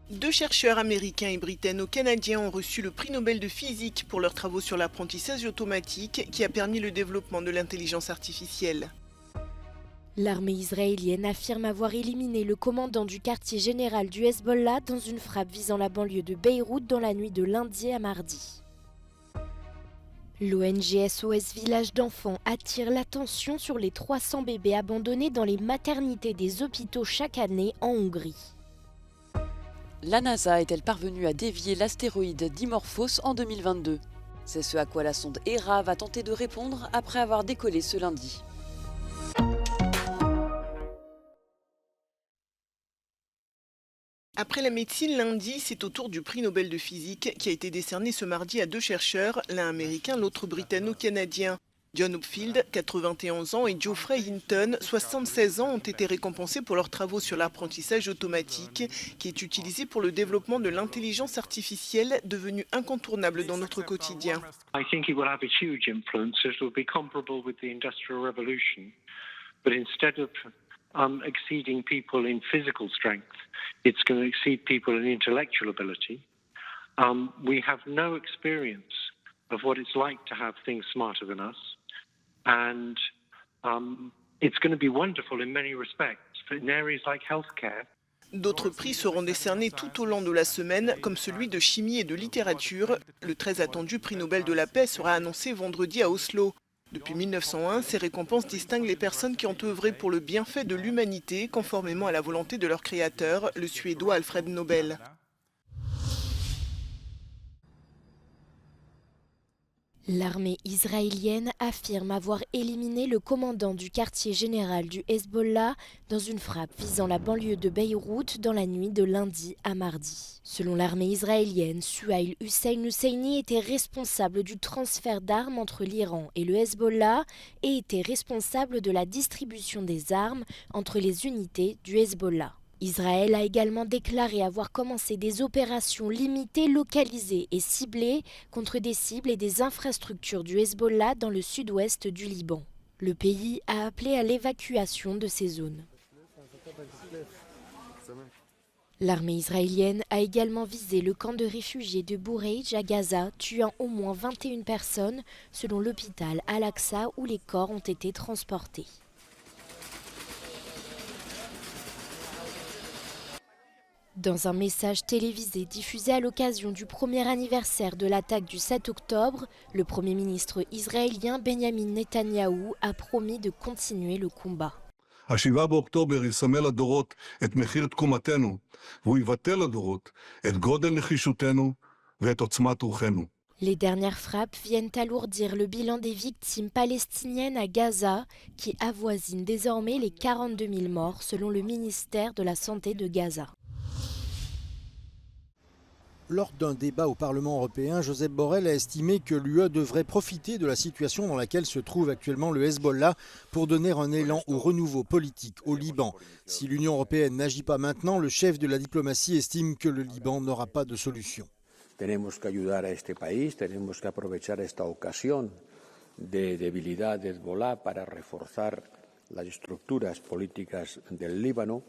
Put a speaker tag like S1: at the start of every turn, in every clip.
S1: Deux chercheurs américains et britanno-canadiens ont reçu le prix Nobel de physique pour leurs travaux sur l'apprentissage automatique qui a permis le développement de l'intelligence artificielle.
S2: L'armée israélienne affirme avoir éliminé le commandant du quartier général du Hezbollah dans une frappe visant la banlieue de Beyrouth dans la nuit de lundi à mardi. L'ONG SOS Village d'enfants attire l'attention sur les 300 bébés abandonnés dans les maternités des hôpitaux chaque année en Hongrie.
S3: La NASA est-elle parvenue à dévier l'astéroïde Dimorphos en 2022 ? C'est ce à quoi la sonde Hera va tenter de répondre après avoir décollé ce lundi.
S1: Après la médecine lundi, c'est au tour du prix Nobel de physique qui a été décerné ce mardi à deux chercheurs, l'un américain, l'autre britanno-canadien. John Hopfield, 91 ans, et Geoffrey Hinton, 76 ans, ont été récompensés pour leurs travaux sur l'apprentissage automatique, qui est utilisé pour le développement de l'intelligence artificielle, devenue incontournable dans notre quotidien.
S4: I think it will have a huge influence. It will be comparable with the Industrial Revolution, but instead of exceeding people in physical strength, it's going to exceed people in intellectual ability. We have no experience of what it's like to have things smarter than us. And it's going to be wonderful in many respects, in areas like healthcare.
S1: D'autres prix seront décernés tout au long de la semaine, comme celui de chimie et de littérature. Le très attendu prix Nobel de la paix sera annoncé vendredi à Oslo. Depuis 1901, ces récompenses distinguent les personnes qui ont œuvré pour le bienfait de l'humanité, conformément à la volonté de leur créateur, le Suédois Alfred Nobel.
S2: L'armée israélienne affirme avoir éliminé le commandant du quartier général du Hezbollah dans une frappe visant la banlieue de Beyrouth dans la nuit de lundi à mardi. Selon l'armée israélienne, Suhail Husseini était responsable du transfert d'armes entre l'Iran et le Hezbollah et était responsable de la distribution des armes entre les unités du Hezbollah. Israël a également déclaré avoir commencé des opérations limitées, localisées et ciblées contre des cibles et des infrastructures du Hezbollah dans le sud-ouest du Liban. Le pays a appelé à l'évacuation de ces zones. L'armée israélienne a également visé le camp de réfugiés de Boureij à Gaza, tuant au moins 21 personnes, selon l'hôpital Al-Aqsa où les corps ont été transportés. Dans un message télévisé diffusé à l'occasion du premier anniversaire de l'attaque du 7 octobre, le Premier ministre israélien Benjamin Netanyahou a promis de continuer le combat.
S5: ה-7 באוקטובר יסמל לדורות את מחיר תקומתנו, והוא יבטא לדורות את גודל נחישותנו ואת עוצמת רוחנו.
S2: Les dernières frappes viennent alourdir le bilan des victimes palestiniennes à Gaza, qui avoisine désormais les 42 000 morts selon le ministère de la Santé de Gaza.
S6: Lors d'un débat au Parlement européen, Josep Borrell a estimé que l'UE devrait profiter de la situation dans laquelle se trouve actuellement le Hezbollah pour donner un élan au renouveau politique au Liban. Si l'Union européenne n'agit pas maintenant, le chef de la diplomatie estime que le Liban n'aura pas de solution.
S7: Tenemos que ayudar a este país, tenemos que aprovechar esta ocasión de debilidad de Hezbollah para reforzar las estructuras políticas del Líbano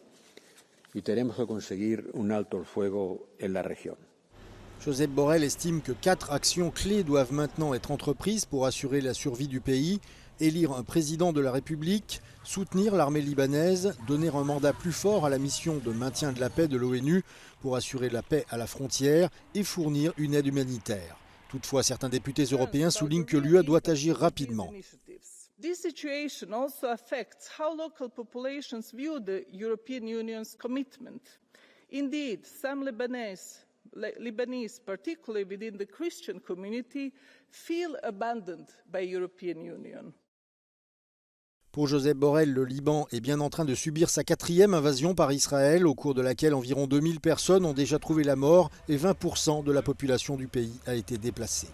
S7: y tenemos que conseguir un alto el fuego en la región.
S6: Josep Borrell estime que 4 actions clés doivent maintenant être entreprises pour assurer la survie du pays: élire un président de la République, soutenir l'armée libanaise, donner un mandat plus fort à la mission de maintien de la paix de l'ONU pour assurer la paix à la frontière et fournir une aide humanitaire. Toutefois, certains députés européens soulignent que l'UE doit agir rapidement.
S8: This situation also affects how local populations view the European Union's commitment. Indeed, some Lebanese, particularly within the Christian community, feel abandoned by European Union.
S6: Pour Josep Borrell, le Liban est bien en train de subir sa 4e invasion par Israël, au cours de laquelle environ 2000 personnes ont déjà trouvé la mort et 20% de la population du pays a été déplacée.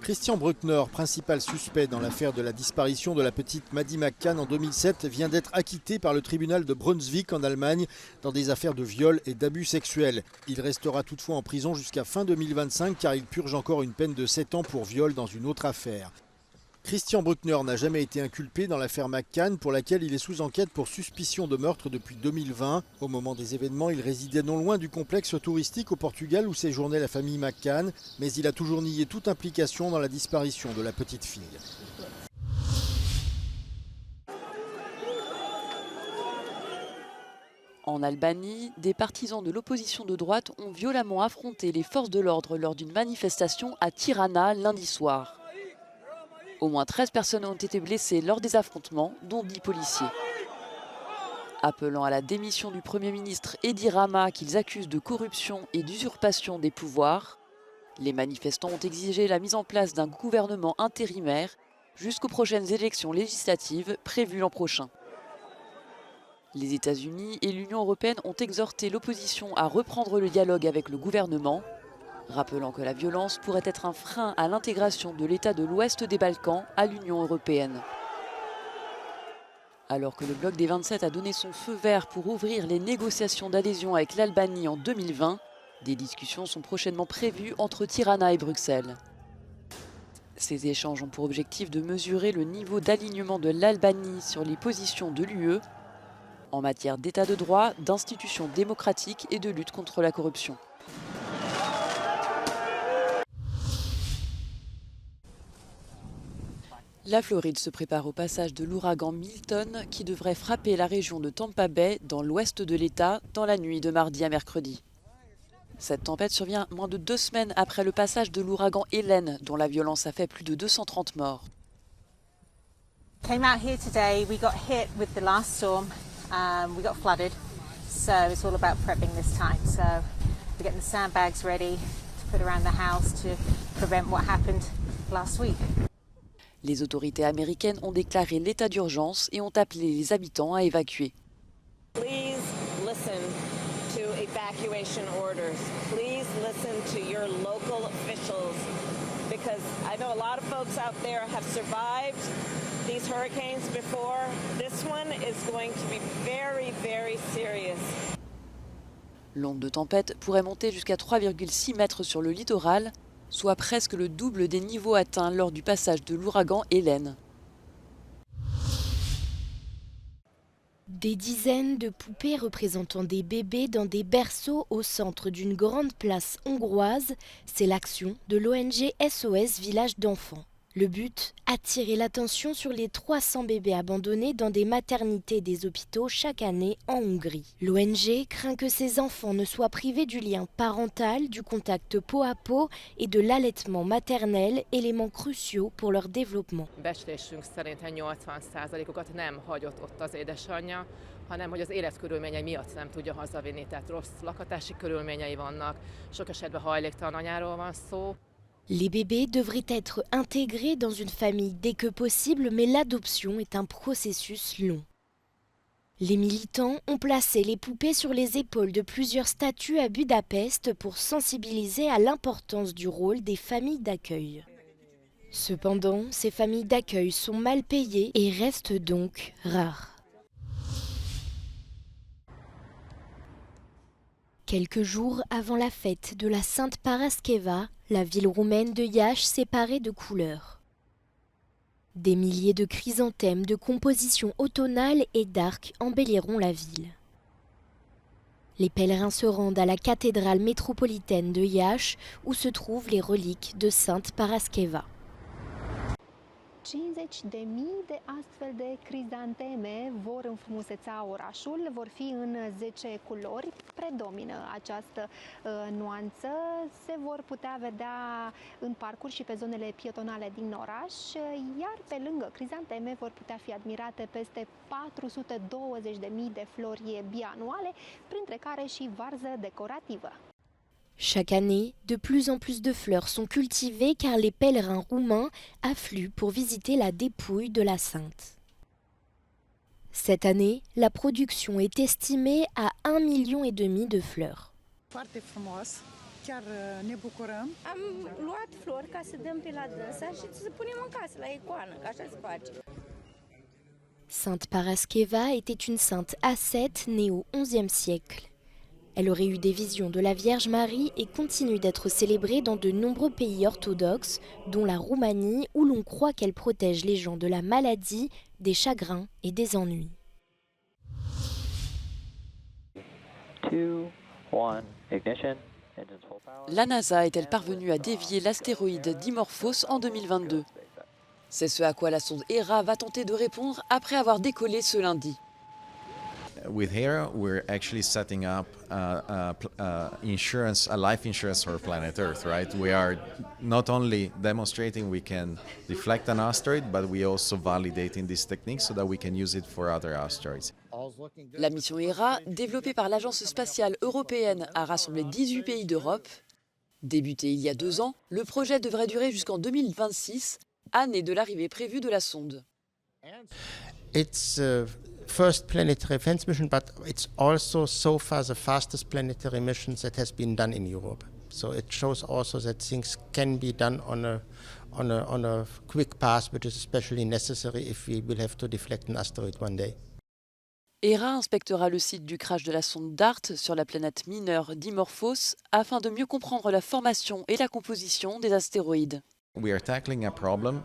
S6: Christian Bruckner, principal suspect dans l'affaire de la disparition de la petite Maddie McCann en 2007, vient d'être acquitté par le tribunal de Brunswick en Allemagne dans des affaires de viol et d'abus sexuels. Il restera toutefois en prison jusqu'à fin 2025 car il purge encore une peine de 7 ans pour viol dans une autre affaire. Christian Bruckner n'a jamais été inculpé dans l'affaire McCann, pour laquelle il est sous enquête pour suspicion de meurtre depuis 2020. Au moment des événements, il résidait non loin du complexe touristique au Portugal où séjournait la famille McCann, mais il a toujours nié toute implication dans la disparition de la petite fille.
S3: En Albanie, des partisans de l'opposition de droite ont violemment affronté les forces de l'ordre lors d'une manifestation à Tirana lundi soir. Au moins 13 personnes ont été blessées lors des affrontements, dont 10 policiers. Appelant à la démission du Premier ministre Edi Rama qu'ils accusent de corruption et d'usurpation des pouvoirs, les manifestants ont exigé la mise en place d'un gouvernement intérimaire jusqu'aux prochaines élections législatives prévues l'an prochain. Les États-Unis et l'Union européenne ont exhorté l'opposition à reprendre le dialogue avec le gouvernement, rappelant que la violence pourrait être un frein à l'intégration de l'État de l'Ouest des Balkans à l'Union européenne. Alors que le bloc des 27 a donné son feu vert pour ouvrir les négociations d'adhésion avec l'Albanie en 2020, des discussions sont prochainement prévues entre Tirana et Bruxelles. Ces échanges ont pour objectif de mesurer le niveau d'alignement de l'Albanie sur les positions de l'UE en matière d'état de droit, d'institutions démocratiques et de lutte contre la corruption. La Floride se prépare au passage de l'ouragan Milton qui devrait frapper la région de Tampa Bay dans l'ouest de l'État dans la nuit de mardi à mercredi. Cette tempête survient moins de 2 semaines après le passage de l'ouragan Helen dont la violence a fait plus de 230 morts.
S9: Came out here today, we got hit with the last storm, we got flooded, so it's all about prepping this time. So we're getting the sandbags ready to put around the house to prevent what happened last week.
S3: Les autorités américaines ont déclaré l'état d'urgence et ont appelé les habitants à évacuer.
S10: Please listen to evacuation orders. Please listen to your local officials because I know a lot of folks out there have survived these hurricanes before. This one is going to be very, very serious.
S3: L'onde de tempête pourrait monter jusqu'à 3,6 mètres sur le littoral, soit presque le double des niveaux atteints lors du passage de l'ouragan Helen.
S2: Des dizaines de poupées représentant des bébés dans des berceaux au centre d'une grande place hongroise, c'est l'action de l'ONG SOS Village d'enfants. Le but, attirer l'attention sur les 300 bébés abandonnés dans des maternités et des hôpitaux chaque année en Hongrie. L'ONG craint que ces enfants ne soient privés du lien parental, du contact peau à peau et de l'allaitement maternel, éléments cruciaux pour leur développement.
S11: Becslésünk szerint 80%-okat nem hagyott ott az édesanyja, hanem hogy az életkörülményei miatt nem tudja hazavinni, tehát rossz lakhatási körülményei vannak, sok esetben hajléktalan anyáról van szó.
S2: Les bébés devraient être intégrés dans une famille dès que possible, mais l'adoption est un processus long. Les militants ont placé les poupées sur les épaules de plusieurs statues à Budapest pour sensibiliser à l'importance du rôle des familles d'accueil. Cependant, ces familles d'accueil sont mal payées et restent donc rares. Quelques jours avant la fête de la Sainte Paraskeva, la ville roumaine de Iași s'est parée de couleurs. Des milliers de chrysanthèmes de composition automnale et d'arcs embelliront la ville. Les pèlerins se rendent à la cathédrale métropolitaine de Iași, où se trouvent les reliques de Sainte Paraskeva.
S12: 50.000 de astfel de crizanteme vor înfrumuseța orașul, vor fi în 10 culori. Predomină această nuanță, se vor putea vedea în parcuri și pe zonele pietonale din oraș, iar pe lângă crizanteme vor putea fi admirate peste 420.000 de flori bianuale, printre care și varză decorativă.
S2: Chaque année, de plus en plus de fleurs sont cultivées car les pèlerins roumains affluent pour visiter la dépouille de la sainte. Cette année, la production est estimée à 1,5 million de fleurs.
S13: Foarte frumos, chiar ne bucurăm.
S14: Am luat flori ca să dăm pe la dânsa și să punem în casă la icoană, că așa se face.
S2: Sainte Paraskeva était une sainte ascète née au XIe siècle. Elle aurait eu des visions de la Vierge Marie et continue d'être célébrée dans de nombreux pays orthodoxes, dont la Roumanie, où l'on croit qu'elle protège les gens de la maladie, des chagrins et des ennuis.
S15: 2, 1, ignition.
S3: La NASA est-elle parvenue à dévier l'astéroïde Dimorphos en 2022? C'est ce à quoi la sonde Hera va tenter de répondre après avoir décollé ce lundi.
S16: With Hera, we're actually setting up a life insurance for planet Earth, right? We are not only demonstrating we can deflect an asteroid, but we also validating this technique so that we can use it for other asteroids.
S3: La mission Hera, développée par l'Agence spatiale européenne, a rassemblé 18 pays d'Europe. Débuté il y a 2 ans, le projet devrait durer jusqu'en 2026, année de l'arrivée prévue de la sonde.
S17: It's first planetary defense mission, but it's also so far the fastest planetary mission that has been done in Europe. So it shows also that things can be done on a quick path, which is especially necessary if we will have to deflect an asteroid one day.
S3: Hera inspectera le site du crash de la sonde DART sur la planète mineure Dimorphos afin de mieux comprendre la formation et la composition des astéroïdes.
S16: We are tackling a problem,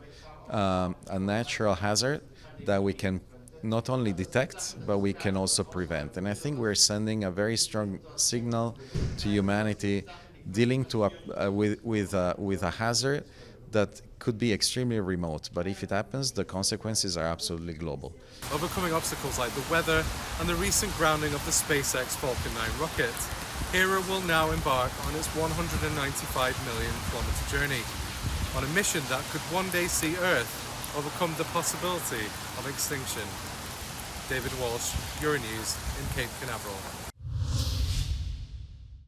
S16: a natural hazard that we can not only detect, but we can also prevent. And I think we're sending a very strong signal to humanity dealing with a hazard that could be extremely remote, but if it happens, the consequences are absolutely global.
S18: Overcoming obstacles like the weather and the recent grounding of the SpaceX Falcon 9 rocket, Hera will now embark on its 195 million kilometer journey, on a mission that could one day see Earth overcome the possibility of extinction. David Walsh, Euronews in Cape Canaveral.